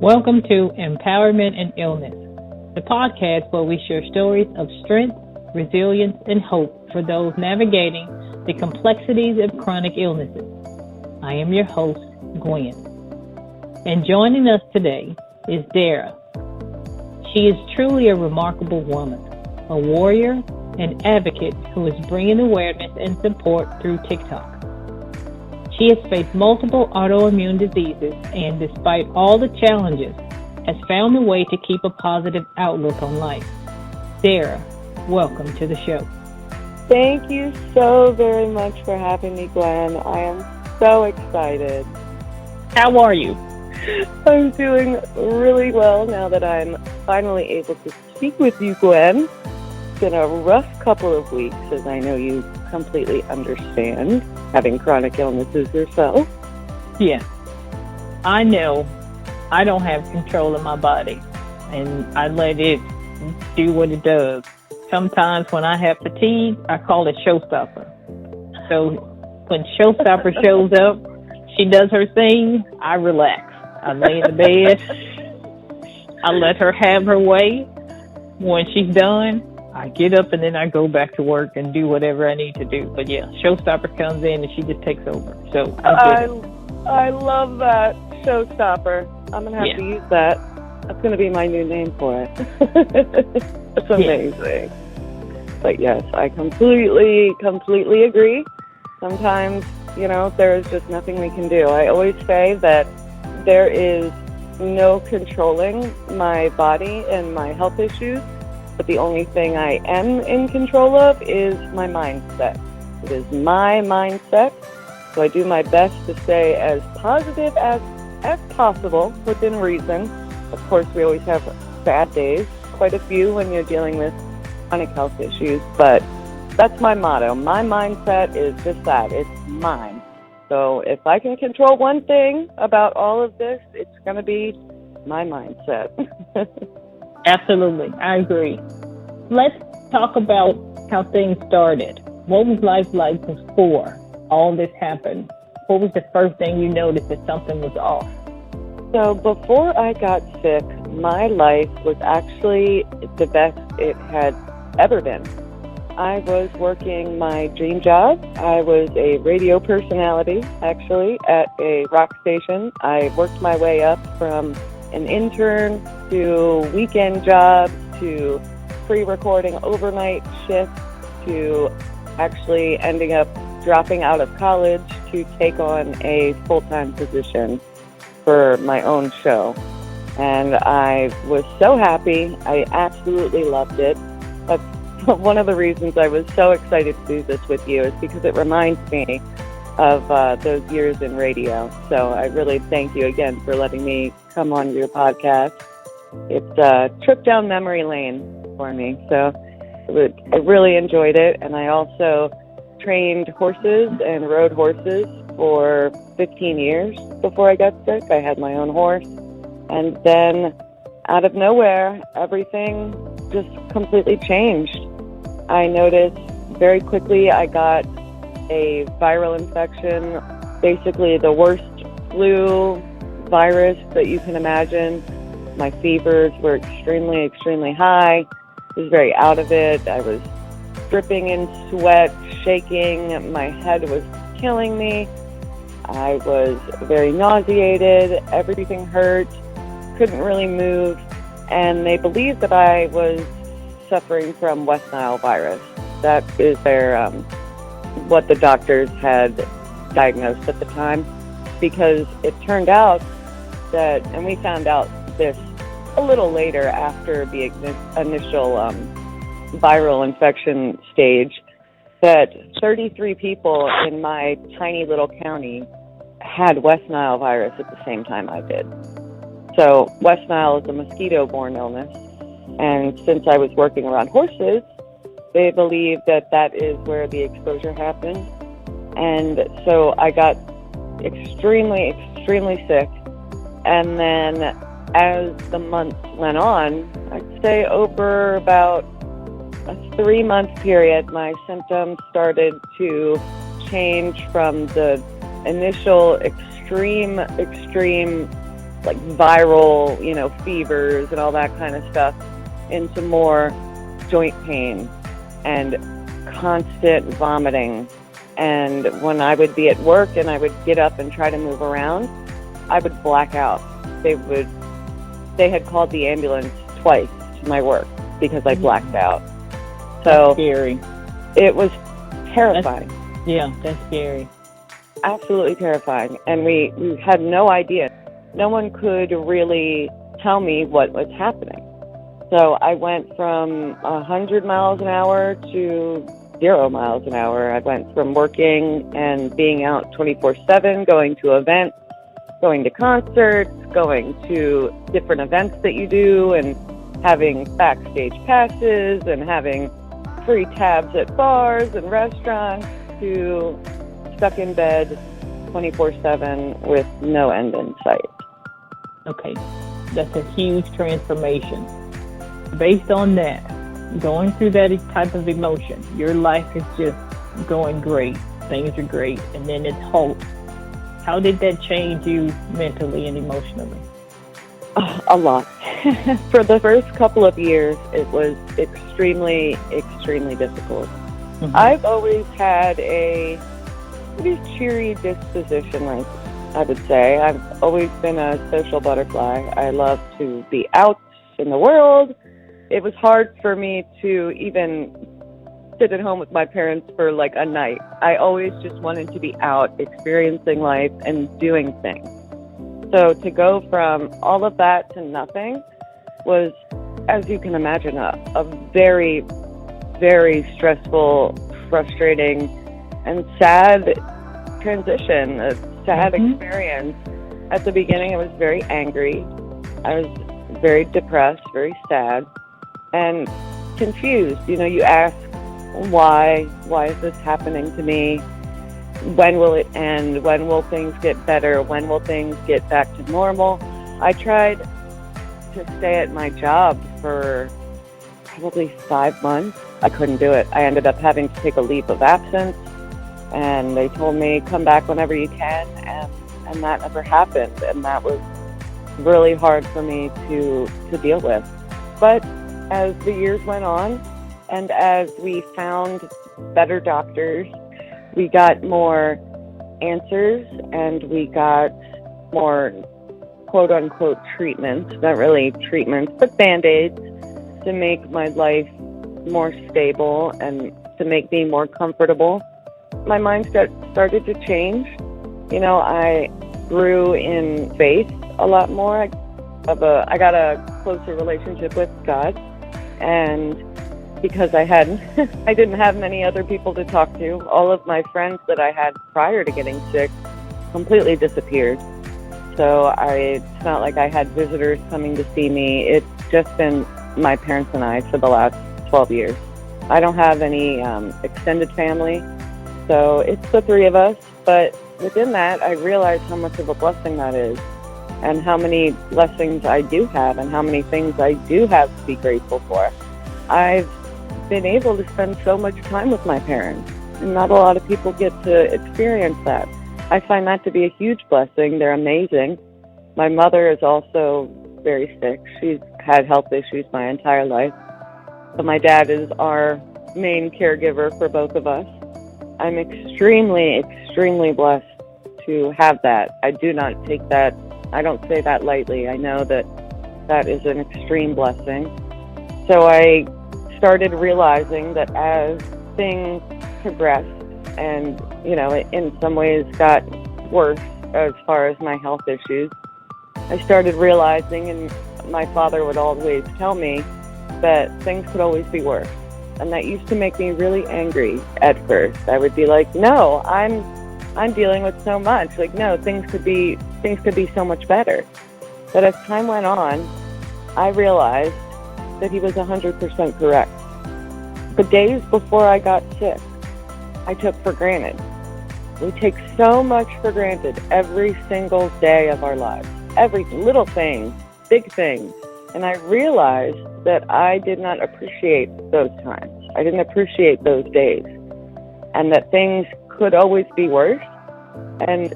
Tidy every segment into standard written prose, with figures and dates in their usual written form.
Welcome to Empowerment and Illness, the podcast where we share stories of strength, resilience, and hope for those navigating the complexities of chronic illnesses. I am your host, Gwen. And joining us today is Dara. She is truly a remarkable woman, a warrior, and advocate who is bringing awareness and support through TikTok. She has faced multiple autoimmune diseases and, despite all the challenges, has found a way to keep a positive outlook on life. Dara, welcome to the show. Thank you so very much for having me, Gwen. I am so excited. How are you? I'm doing really well now that I'm finally able to speak with you, Gwen. It's been a rough couple of weeks, as I know you completely understand, having chronic illnesses yourself. Yeah, I know I don't have control of my body, and I let it do what it does. Sometimes when I have fatigue, I call it showstopper. So when showstopper shows up, she does her thing, I relax. I lay in the bed, I let her have her way. When she's done, I get up and then I go back to work and do whatever I need to do. But yeah, showstopper comes in and she just takes over. So I love that, showstopper. I'm going to have to use that. That's going to be my new name for it. It's amazing. Yeah. But yes, I completely agree. Sometimes, there's just nothing we can do. I always say that there is no controlling my body and my health issues. But the only thing I am in control of is my mindset. It is my mindset. So I do my best to stay as positive as possible within reason. Of course, we always have bad days, quite a few when you're dealing with chronic health issues. But that's my motto. My mindset is just that. It's mine. So if I can control one thing about all of this, it's going to be my mindset. Absolutely. I agree. Let's talk about how things started. What was life like before all this happened? What was the first thing you noticed that something was off? So before I got sick, my life was actually the best it had ever been. I was working my dream job. I was a radio personality, actually, at a rock station. I worked my way up from an intern to weekend job to pre-recording overnight shifts to actually ending up dropping out of college to take on a full-time position for my own show. And I was so happy. I absolutely loved it. That's one of the reasons I was so excited to do this with you, is because it reminds me of those years in radio. So I really thank you again for letting me come on your podcast. It's a trip down memory lane for me. So I really enjoyed it. And I also trained horses and rode horses for 15 years before I got sick. I had my own horse. And then out of nowhere, everything just completely changed. I noticed very quickly I got a viral infection, basically the worst flu virus that you can imagine. My fevers were extremely high. I was very out of it. I was dripping in sweat, shaking. My head was killing me. I was very nauseated. Everything hurt. Couldn't really move. And they believed that I was suffering from West Nile virus. That is what the doctors had diagnosed at the time, because it turned out that, and we found out this a little later after the initial viral infection stage, that 33 people in my tiny little county had West Nile virus at the same time I did. So West Nile is a mosquito-borne illness, and since I was working around horses, they believe that that is where the exposure happened. And so I got extremely sick. And then as the months went on, I'd say over about a 3-month period, my symptoms started to change from the initial extreme like viral, fevers and all that kind of stuff, into more joint pain and constant vomiting. And when I would be at work and I would get up and try to move around, I would black out. They had called the ambulance twice to my work because I blacked out. So that's scary. It was terrifying. That's scary. Absolutely terrifying. And we had no idea. No one could really tell me what was happening. So I went from 100 miles an hour to 0 miles an hour. I went from working and being out 24/7, going to events, going to concerts, going to different events that you do, and having backstage passes and having free tabs at bars and restaurants, to stuck in bed 24/7 with no end in sight. Okay, that's a huge transformation. Based on that, going through that type of emotion, your life is just going great. Things are great, and then it's hope. How did that change you mentally and emotionally? A lot. For the first couple of years, it was extremely, extremely difficult. Mm-hmm. I've always had a pretty cheery disposition, I would say. I've always been a social butterfly. I love to be out in the world. It was hard for me to even sit at home with my parents for like a night. I always just wanted to be out, experiencing life and doing things. So to go from all of that to nothing was, as you can imagine, a very, very stressful, frustrating, and sad transition, a sad experience. At the beginning, I was very angry. I was very depressed, very sad, and confused. You ask, why is this happening to me? When will it end? When will things get better? When will things get back to normal? I tried to stay at my job for probably 5 months. I couldn't do it. I ended up having to take a leave of absence, and they told me, come back whenever you can, and that never happened. And that was really hard for me to deal with. But as the years went on, and as we found better doctors, we got more answers, and we got more quote-unquote treatments, not really treatments, but Band-Aids, to make my life more stable and to make me more comfortable. My mindset started to change. I grew in faith a lot more. I got a closer relationship with God, and because I didn't have many other people to talk to. All of my friends that I had prior to getting sick completely disappeared. So it's not like I had visitors coming to see me. It's just been my parents and I for the last 12 years. I don't have any extended family, so it's the three of us. But within that, I realized how much of a blessing that is, and how many blessings I do have, and how many things I do have to be grateful for. I've been able to spend so much time with my parents, and not a lot of people get to experience that. I find that to be a huge blessing. They're amazing. My mother is also very sick. She's had health issues my entire life. So my dad is our main caregiver for both of us. I'm extremely, extremely blessed to have that. I do not take that, I don't say that lightly. I know that that is an extreme blessing. So I started realizing that as things progressed and, in some ways got worse as far as my health issues, I started realizing, and my father would always tell me, that things could always be worse. And that used to make me really angry at first. I would be like, no, I'm dealing with so much. Like, no, things could be so much better. But as time went on, I realized that he was 100% correct. The days before I got sick, I took for granted. We take so much for granted every single day of our lives. Every little thing, big things. And I realized that I did not appreciate those times. I didn't appreciate those days. And that things could always be worse. And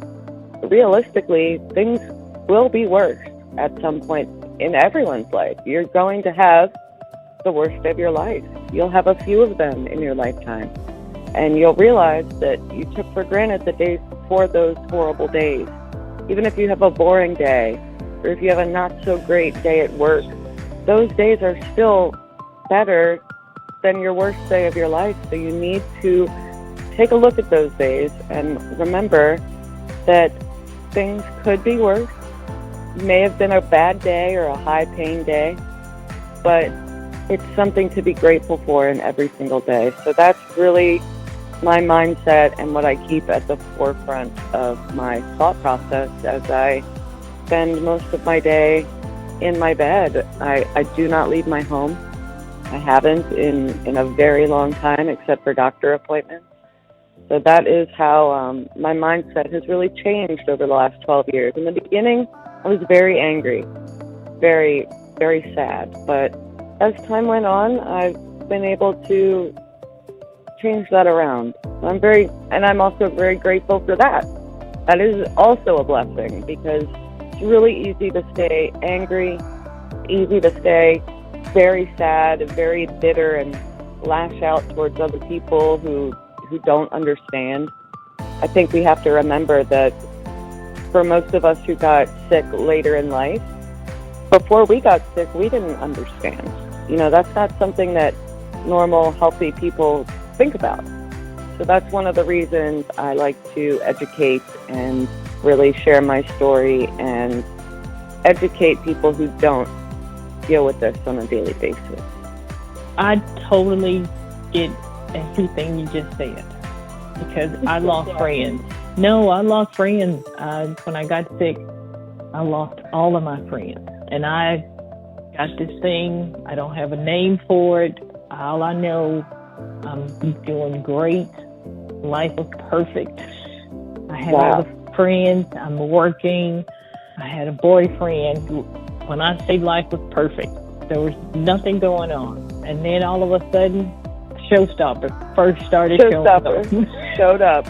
realistically, things will be worse. at some point in everyone's life. You're going to have the worst day of your life. You'll have a few of them in your lifetime. And you'll realize that you took for granted the days before those horrible days. Even if you have a boring day, or if you have a not so great day at work, those days are still better than your worst day of your life. So you need to take a look at those days and remember that things could be worse. It may have been a bad day or a high pain day, but it's something to be grateful for in every single day. So that's really my mindset and what I keep at the forefront of my thought process as I spend most of my day in my bed. I do not leave my home. I haven't in a very long time, except for doctor appointments. So that is how my mindset has really changed over the last 12 years. In the beginning, I was very angry, very, very sad. But as time went on, I've been able to change that around. I'm also very grateful for that. That is also a blessing, because it's really easy to stay angry, easy to stay very sad and very bitter and lash out towards other people who don't understand. I think we have to remember that for most of us who got sick later in life, before we got sick, we didn't understand. That's not something that normal, healthy people think about. So that's one of the reasons I like to educate and really share my story and educate people who don't deal with this on a daily basis. I totally get everything you just said, because I lost friends. No, I lost friends. When I got sick, I lost all of my friends. And I got this thing, I don't have a name for it. All I know, I'm doing great. Life was perfect. I had all the friends, I'm working. I had a boyfriend. When I say life was perfect, there was nothing going on. And then all of a sudden, Showstopper first started showed up.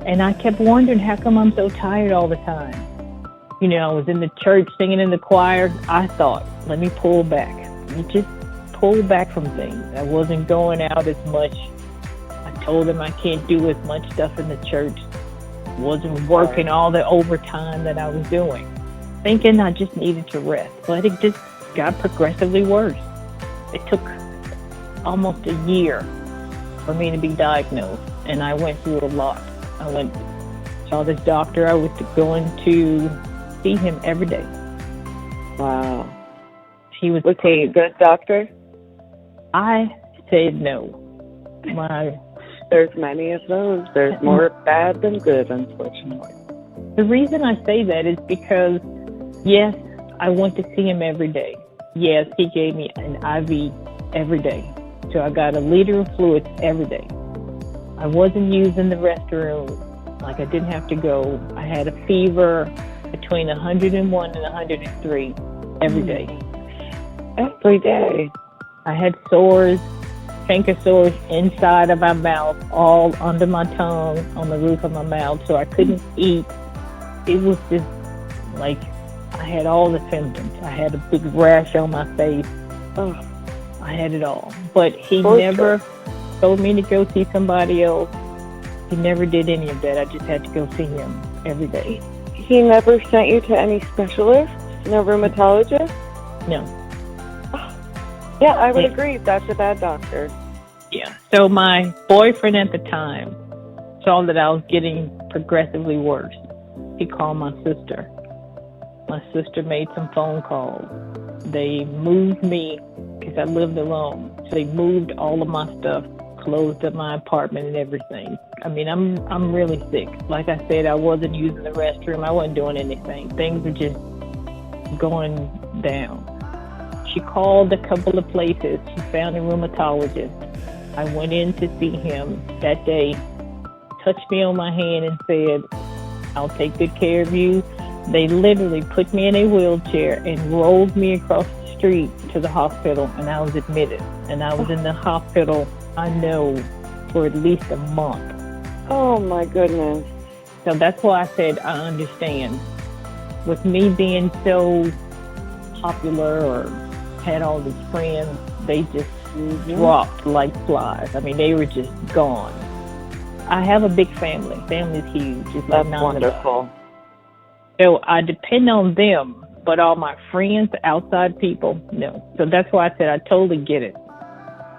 And I kept wondering, how come I'm so tired all the time? I was in the church singing in the choir. I thought, let me pull back. Let me just pull back from things. I wasn't going out as much. I told them I can't do as much stuff in the church. Wasn't working all the overtime that I was doing, thinking I just needed to rest. But it just got progressively worse. It took almost a year for me to be diagnosed, and I went through a lot. Saw this doctor. I was going to see him every day. Wow. Was he a good doctor? I said no. There's many of those. There's more bad than good, unfortunately. The reason I say that is because, yes, I went to see him every day. Yes, he gave me an IV every day. So I got a liter of fluids every day. I wasn't using the restroom. I didn't have to go. I had a fever between 101 and 103 every day. Every day. I had sores, canker sores inside of my mouth, all under my tongue, on the roof of my mouth, so I couldn't eat. It was just I had all the symptoms. I had a big rash on my face. Oh, I had it all. But he never told me to go see somebody else. He never did any of that. I just had to go see him every day. He never sent you to any specialists? No rheumatologist? No. Yeah, I would agree. That's a bad doctor. Yeah. So my boyfriend at the time saw that I was getting progressively worse. He called my sister. My sister made some phone calls. They moved me, because I lived alone. So they moved all of my stuff, closed up my apartment and everything. I'm really sick. Like I said, I wasn't using the restroom. I wasn't doing anything. Things were just going down. She called a couple of places. She found a rheumatologist. I went in to see him that day, touched me on my hand and said, I'll take good care of you. They literally put me in a wheelchair and rolled me across the street to the hospital, and I was admitted. And I was in the hospital, I know, for at least a month. Oh, my goodness. So that's why I said I understand. with me being so popular or had all these friends, they just dropped like flies. I mean, they were just gone. I have a big family. Family's huge. It's like That's wonderful. So I depend on them, but all my friends, outside people, no. So that's why I said I totally get it.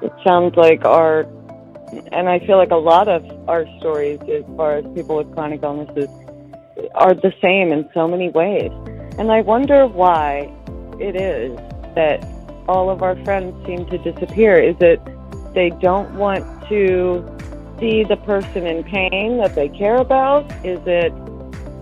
It sounds like and I feel like a lot of our stories as far as people with chronic illnesses are the same in so many ways. And I wonder why it is that all of our friends seem to disappear. Is it they don't want to see the person in pain that they care about? Is it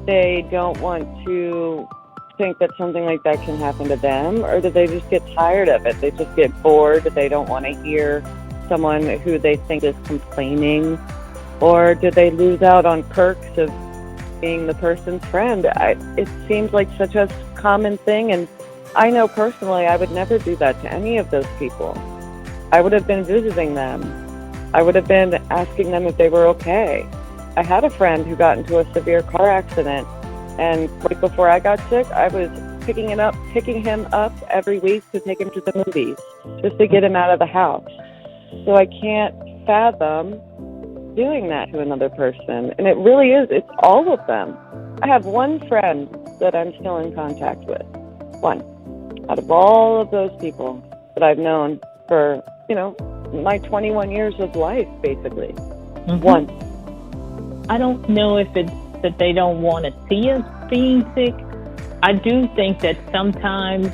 they don't want to think that something like that can happen to them? Or do they just get tired of it? They just get bored. They don't want to hear someone who they think is complaining? Or do they lose out on perks of being the person's friend? It seems like such a common thing, and I know personally I would never do that to any of those people. I would have been visiting them. I would have been asking them if they were okay. I had a friend who got into a severe car accident, and right before I got sick, I was picking him up every week to take him to the movies, just to get him out of the house. So I can't fathom doing that to another person. And it really is, it's all of them. I have one friend that I'm still in contact with. One. Out of all of those people that I've known for, my 21 years of life, basically. Mm-hmm. One. I don't know if it's that they don't want to see us being sick. I do think that sometimes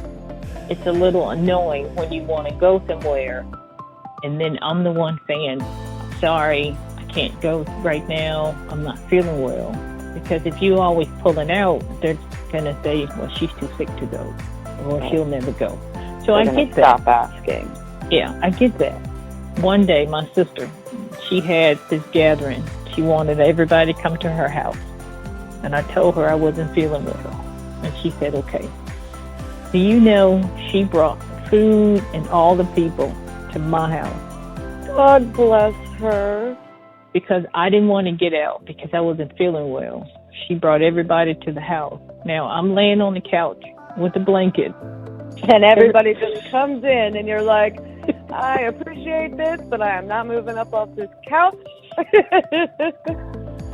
it's a little annoying when you want to go somewhere and then I'm the one saying, sorry, I can't go right now. I'm not feeling well. Because if you always pulling out, they're going to say, well, she's too sick to go, or she'll never go. So I get that. Stop asking. Yeah, I get that. One day, my sister, she had this gathering. She wanted everybody to come to her house. And I told her I wasn't feeling well. And she said, okay. Do you know she brought food and all the people to my house? God bless her. Because I didn't want to get out because I wasn't feeling well. She brought everybody to the house. Now, I'm laying on the couch with a blanket. And everybody just comes in and you're like, I appreciate this, but I am not moving up off this couch.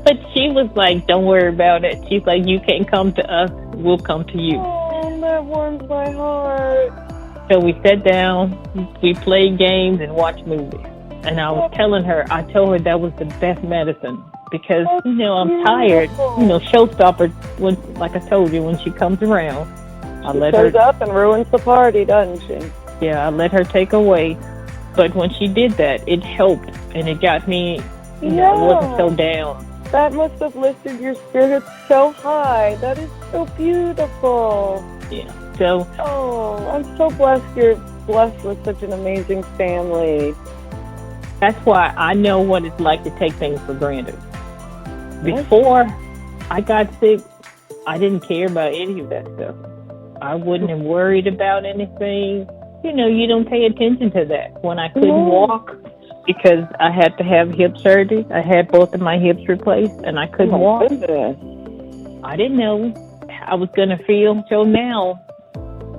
But she was like, don't worry about it. She's like, you can't come to us, we'll come to you. Oh, that warms my heart. So we sat down, we played games and watched movies. And I was telling her, I told her that was the best medicine because, I'm tired. Showstopper, when, like I told you, when she comes around, I let her... She shows up and ruins the party, doesn't she? Yeah, I let her take away. But when she did that, it helped. And it got me, I wasn't so down. That must have lifted your spirits so high. That is so beautiful. Yeah. So... Oh, I'm so blessed you're blessed with such an amazing family. That's why I know what it's like to take things for granted. Before I got sick, I didn't care about any of that stuff. I wouldn't have worried about anything. You don't pay attention to that. When I couldn't walk because I had to have hip surgery, I had both of my hips replaced and I couldn't walk. Goodness. I didn't know how I was going to feel. So now,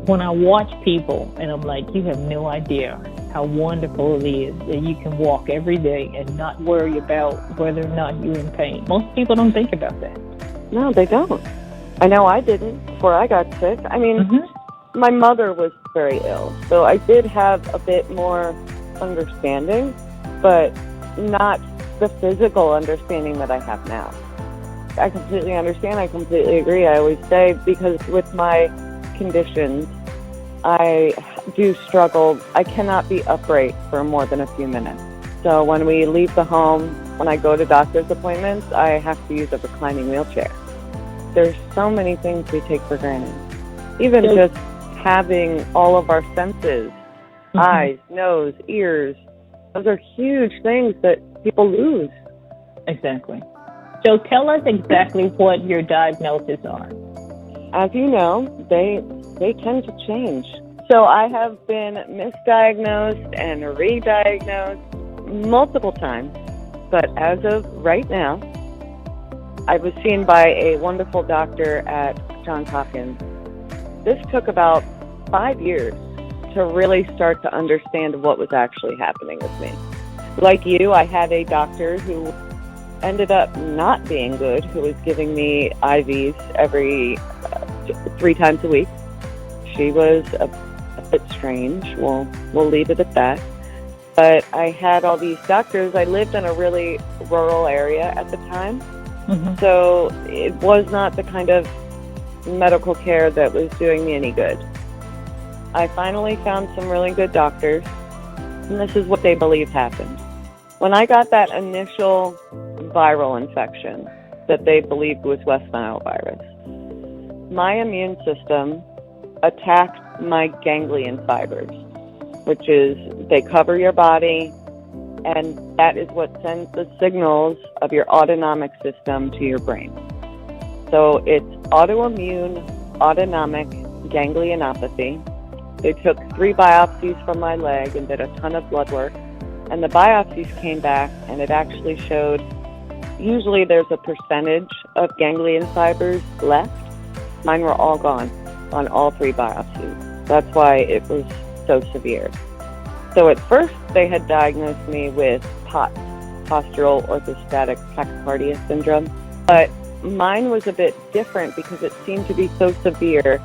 when I watch people and I'm like, you have no idea how wonderful it is that you can walk every day and not worry about whether or not you're in pain. Most people don't think about that. No, they don't. I know I didn't before I got sick. I mean, my mother was very ill, so I did have a bit more understanding, but not the physical understanding that I have now. I completely understand. I completely agree. I always say, because with my conditions, I do struggle. I cannot be upright for more than a few minutes. So when we leave the home, when I go to doctor's appointments, I have to use a reclining wheelchair. There's so many things we take for granted. Even just having all of our senses, eyes, nose, ears, those are huge things that people lose. Exactly. So tell us exactly what your diagnoses are. As you know, they tend to change. So I have been misdiagnosed and re-diagnosed multiple times. But as of right now, I was seen by a wonderful doctor at Johns Hopkins, this took about 5 years to really start to understand what was actually happening with me. Like you, I had a doctor who ended up not being good, who was giving me IVs every 3 times a week. She was a bit strange. We'll leave it at that. But I had all these doctors. I lived in a really rural area at the time. Mm-hmm. So it was not the kind of medical care that was doing me any good. I finally found some really good doctors, and this is what they believed happened. When I got that initial viral infection that they believed was West Nile virus, my immune system attacked my ganglion fibers, which is they cover your body, and that is what sends the signals of your autonomic system to your brain. So it's autoimmune autonomic ganglionopathy. They took 3 biopsies from my leg and did a ton of blood work, and the biopsies came back, and it actually showed usually there's a percentage of ganglion fibers left. Mine were all gone on all 3 biopsies. That's why it was so severe. So at first they had diagnosed me with POTS, postural orthostatic tachycardia syndrome, but mine was a bit different because it seemed to be so severe.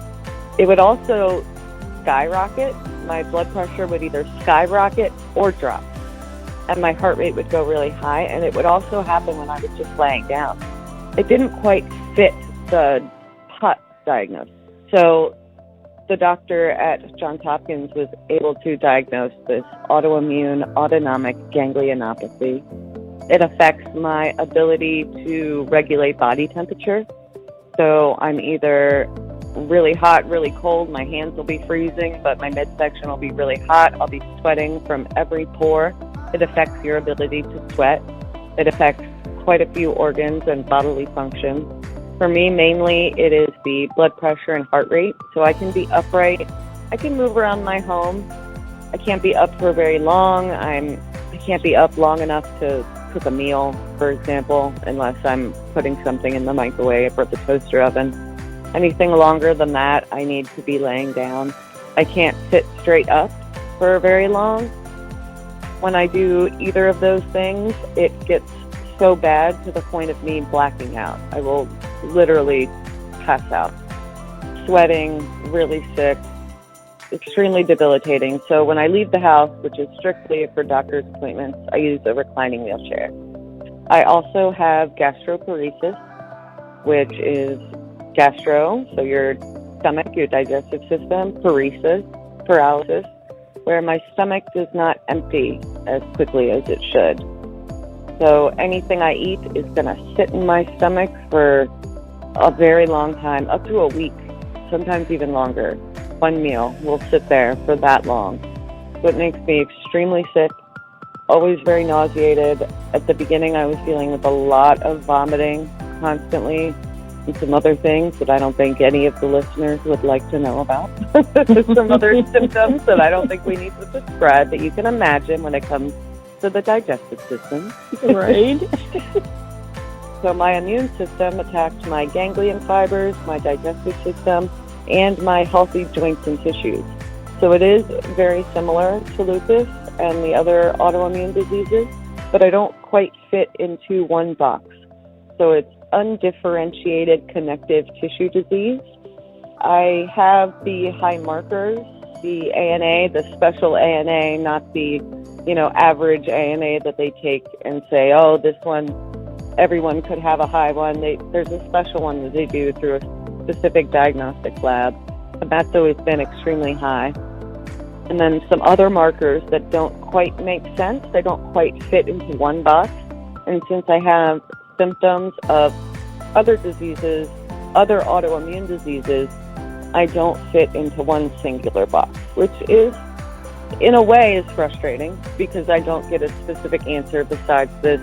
It would also skyrocket. My blood pressure would either skyrocket or drop, and my heart rate would go really high, and it would also happen when I was just laying down. It didn't quite fit the POTS diagnosis. So the doctor at Johns Hopkins was able to diagnose this autoimmune autonomic ganglionopathy. It affects my ability to regulate body temperature. So I'm either really hot, really cold, my hands will be freezing, but my midsection will be really hot. I'll be sweating from every pore. It affects your ability to sweat. It affects quite a few organs and bodily function. For me, mainly, it is the blood pressure and heart rate. So I can be upright. I can move around my home. I can't be up for very long. I can't be up long enough to cook a meal, for example, unless I'm putting something in the microwave or the toaster oven. Anything longer than that, I need to be laying down. I can't sit straight up for very long. When I do either of those things, it gets so bad to the point of me blacking out. I will literally pass out. Sweating, really sick, extremely debilitating. So when I leave the house, which is strictly for doctor's appointments, I use a reclining wheelchair. I also have gastroparesis, which is gastro, so your stomach, your digestive system, paresis, paralysis, where my stomach does not empty as quickly as it should. So anything I eat is going to sit in my stomach for a very long time, up to a week, sometimes even longer. One meal will sit there for that long. So it makes me extremely sick, always very nauseated. At the beginning, I was dealing with a lot of vomiting constantly and some other things that I don't think any of the listeners would like to know about. Some other symptoms that I don't think we need to describe that you can imagine when it comes to the digestive system. Right. So my immune system attacked my ganglion fibers, my digestive system, and my healthy joints and tissues. So it is very similar to lupus and the other autoimmune diseases, but I don't quite fit into one box. So it's undifferentiated connective tissue disease. I have the high markers, the ANA, the special ANA, not the, average ANA that they take and say, oh, this one, everyone could have a high one. There's a special one that they do through a specific diagnostic lab, and that's always been extremely high. And then some other markers that don't quite make sense. They don't quite fit into one box. And since I have symptoms of other diseases, other autoimmune diseases, I don't fit into one singular box, which is, in a way, is frustrating because I don't get a specific answer besides this.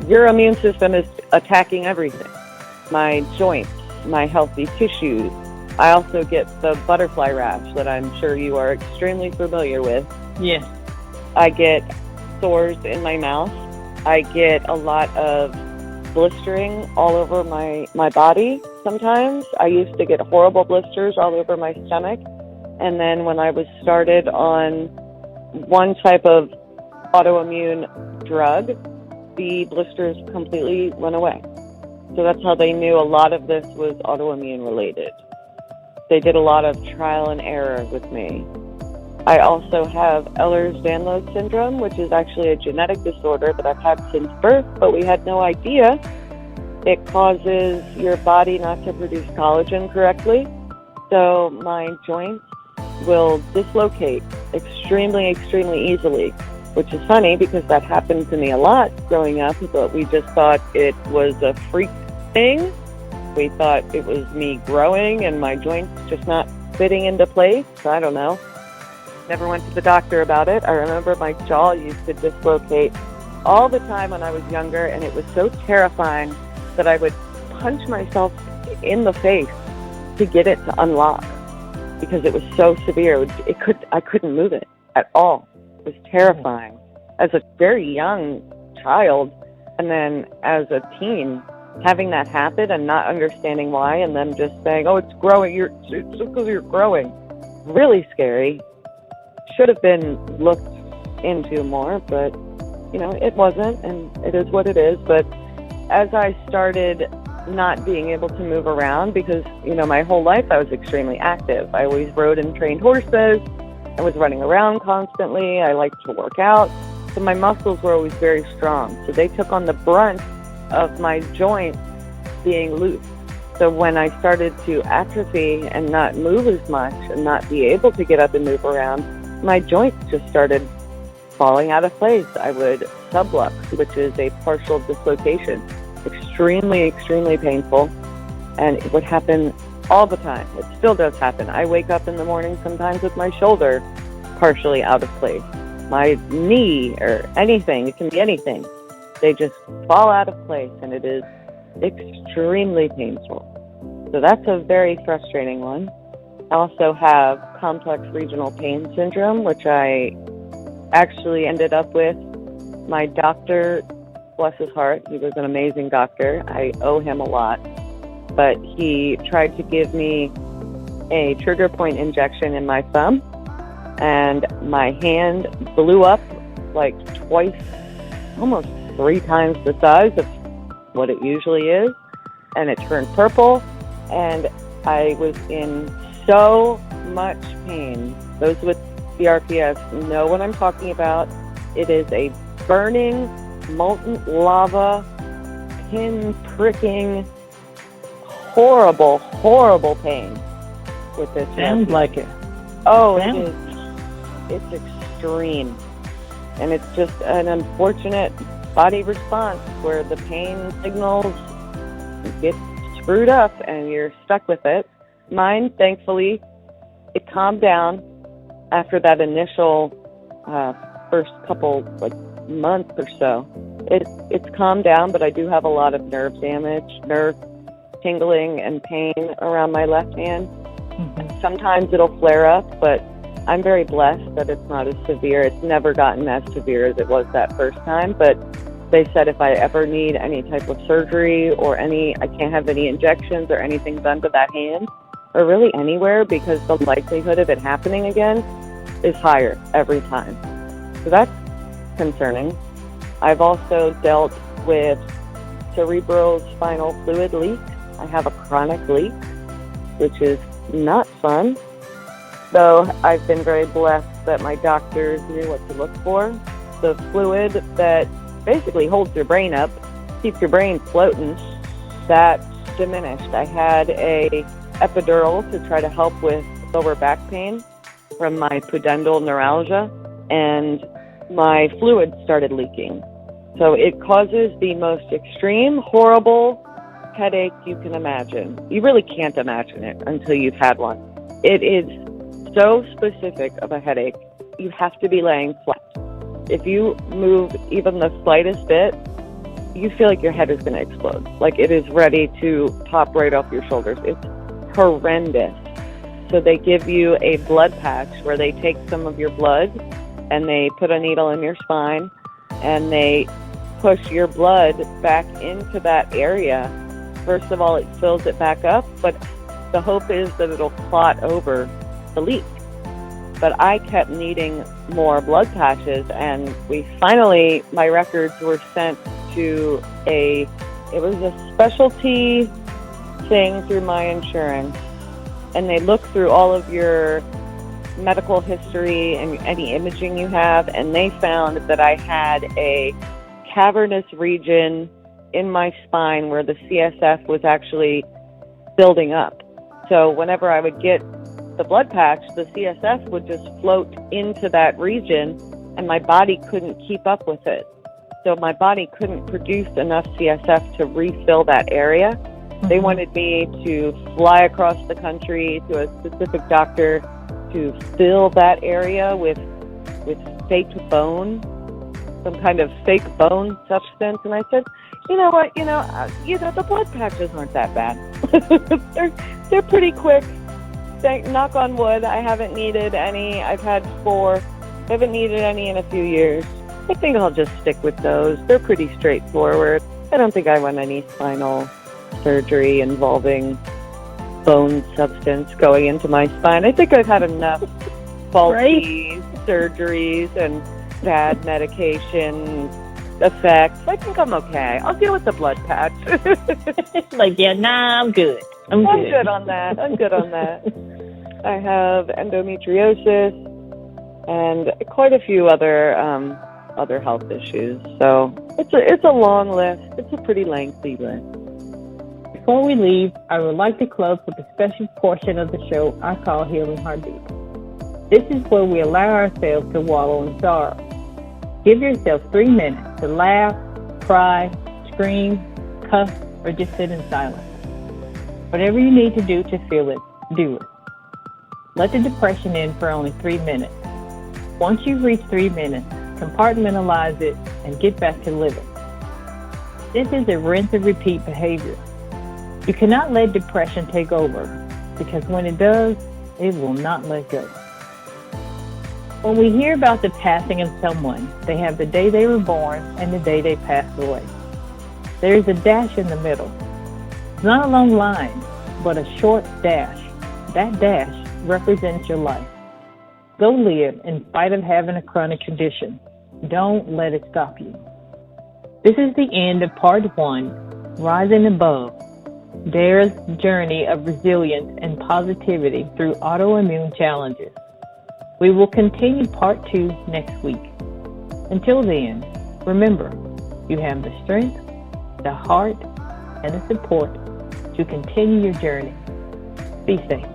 Your immune system is attacking everything. My joints, my healthy tissues. I also get the butterfly rash that I'm sure you are extremely familiar with. Yes. I get sores in my mouth. I get a lot of blistering all over my body. sometimes. I used to get horrible blisters all over my stomach. And then when I was started on one type of autoimmune drug, the blisters completely went away. So that's how they knew a lot of this was autoimmune related. They did a lot of trial and error with me. I also have Ehlers-Danlos syndrome, which is actually a genetic disorder that I've had since birth, but we had no idea. It causes your body not to produce collagen correctly. So my joints will dislocate extremely, extremely easily, which is funny because that happened to me a lot growing up, but we just thought it was a freak thing. We thought it was me growing and my joints just not fitting into place. I don't know. Never went to the doctor about it. I remember my jaw used to dislocate all the time when I was younger, and it was so terrifying that I would punch myself in the face to get it to unlock because it was so severe. I couldn't move it at all. It was terrifying as a very young child, and then as a teen, having that happen and not understanding why, and them just saying, "Oh, it's growing. It's because you're growing." Really scary. Should have been looked into more, but it wasn't, and it is what it is. But as I started not being able to move around, because my whole life I was extremely active. I always rode and trained horses. I was running around constantly. I liked to work out, so my muscles were always very strong. So they took on the brunt of my joints being loose. So when I started to atrophy and not move as much and not be able to get up and move around, my joints just started falling out of place. I would sublux, which is a partial dislocation. Extremely, extremely painful. And it would happen all the time. It still does happen. I wake up in the morning sometimes with my shoulder partially out of place. My knee or anything, it can be anything. They just fall out of place, and it is extremely painful. So that's a very frustrating one. I also have complex regional pain syndrome, which I actually ended up with. My doctor, bless his heart, he was an amazing doctor. I owe him a lot. But he tried to give me a trigger point injection in my thumb, and my hand blew up like twice, almost 3 times the size of what it usually is, and it turned purple, and I was in so much pain. Those with CRPS know what I'm talking about. It is a burning, molten lava, pin-pricking, horrible, horrible pain with this. Sounds like it. Oh, it is. It's extreme. And it's just an unfortunate body response where the pain signals get screwed up and you're stuck with it. Mine, thankfully, it calmed down after that initial first couple months or so. It's calmed down, but I do have a lot of nerve damage, nerve tingling and pain around my left hand. Mm-hmm. Sometimes it'll flare up, but I'm very blessed that it's not as severe. It's never gotten as severe as it was that first time, but they said if I ever need any type of surgery or I can't have any injections or anything done to that hand or really anywhere, because the likelihood of it happening again is higher every time. So that's concerning. I've also dealt with cerebral spinal fluid leak. I have a chronic leak, which is not fun. So I've been very blessed that my doctors knew what to look for. The fluid that basically holds your brain up, keeps your brain floating, that diminished. I had a epidural to try to help with lower back pain from my pudendal neuralgia, and my fluid started leaking. So it causes the most extreme, horrible headache you can imagine. You really can't imagine it until you've had one. It is so specific of a headache. You have to be laying flat. If you move even the slightest bit, you feel like your head is going to explode. Like it is ready to pop right off your shoulders. It's horrendous. So they give you a blood patch where they take some of your blood and they put a needle in your spine and they push your blood back into that area first of all, it fills it back up, but the hope is that it'll clot over the leak. But I kept needing more blood patches, and my records were sent to it was a specialty thing through my insurance, and they looked through all of your medical history and any imaging you have, and they found that I had a cavernous region in my spine where the CSF was actually building up. So whenever I would get the blood patch, the CSF would just float into that region, and my body couldn't keep up with it. So my body couldn't produce enough CSF to refill that area. They wanted me to fly across the country to a specific doctor to fill that area with fake bone, some kind of fake bone substance. And I said, you know what, the blood patches aren't that bad. they're pretty quick. Knock on wood, I haven't needed any. I've had 4. I haven't needed any in a few years. I think I'll just stick with those. They're pretty straightforward. I don't think I want any spinal surgery involving bone substance going into my spine. I think I've had enough faulty surgeries and bad medication effects. I think I'm okay. I'll deal with the blood patch. I'm good. I'm good on that. I have endometriosis and quite a few other health issues. So it's a long list. It's a pretty lengthy list. Before we leave, I would like to close with a special portion of the show I call Healing Heartbeat. This is where we allow ourselves to wallow in sorrow. Give yourself 3 minutes to laugh, cry, scream, cuss, or just sit in silence. Whatever you need to do to feel it, do it. Let the depression in for only 3 minutes. Once you've reached 3 minutes, compartmentalize it and get back to living. This is a rinse and repeat behavior. You cannot let depression take over, because when it does, it will not let go. When we hear about the passing of someone, they have the day they were born and the day they passed away. There is a dash in the middle. It's not a long line, but a short dash. That dash represents your life. Go live in spite of having a chronic condition. Don't let it stop you. This is the end of part 1, Rising Above, Dara's journey of resilience and positivity through autoimmune challenges. We will continue part 2 next week. Until then, remember, you have the strength, the heart, and the support to continue your journey. Be safe.